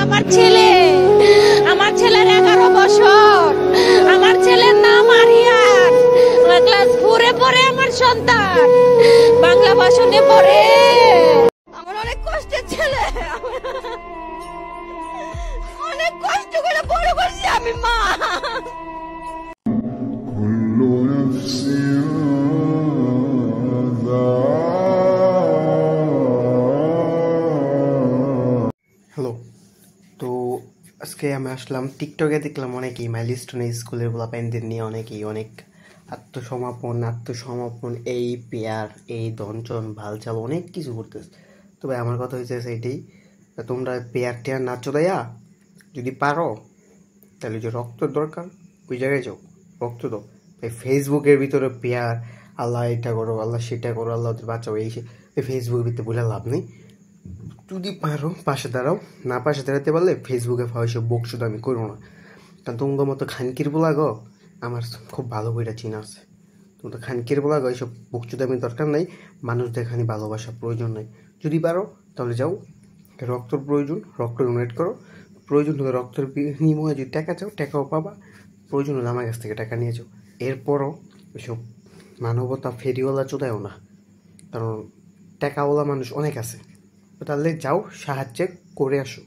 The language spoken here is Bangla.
আমার ছেলে, আমার ছেলের 11 বছর, আমার ছেলের নাম আরিয়ান, ক্লাস 4-এ পড়ে আমার সন্তান, বাংলা ভাষণে পড়ে। আমার অনেক কষ্টের ছেলে, অনেক কষ্ট করে বড় করছি আমি মা। হ্যালো, তো আজকে আমি আসলাম টিকটকে। দেখলাম অনেকেই মাইলস্টোনে স্কুলের পোলাপাইনদের নিয়ে অনেক আত্মসমর্পণ এই পেয়ার এই দঞ্চন ভালচাল অনেক কিছু করতেছে। তবে আমার কথা হয়েছে সেইটাই, তোমরা পেয়ার টেয়ার না চলাইয়া যদি পারো তাহলে যে রক্তের দরকার ওই জায়গায় যাও, রক্ত দাও। এই ফেসবুকের ভিতরে পেয়ার আল্লাহ এটা করো, আল্লাহ সেটা করো, আল্লাহ বাঁচাও, এই ফেসবুকের ভিতরে বলে লাভ নেই। যদি পারো পাশে দাঁড়াও, না পাশে দাঁড়াতে পারলে ফেসবুকে হয়তো বকশুদ আমি করবো না। কারণ তোমার মতো খানকির বলা গো আমার খুব ভালো বইটা চিনা আছে। তুমি তো খানকির বলা গো, এইসব বকশুদ আমি দরকার নাই। মানুষদের এখানে ভালোবাসার প্রয়োজন নাই। যদি পারো তাহলে যাও, রক্তর প্রয়োজন রক্ত ডোনেট করো, প্রয়োজন হলে রক্তের বিনিময়ে যদি টাকা চাও টাকাও পাবা, প্রয়োজন হলে আমার কাছ থেকে টাকা নিয়ে যাও। এরপরও ওইসব মানবতা ফেরিওয়ালা চোদায়ও না, কারণ টাকাওয়ালা মানুষ অনেক আছে। তাহলে যাও, সাহায্য করে আসো।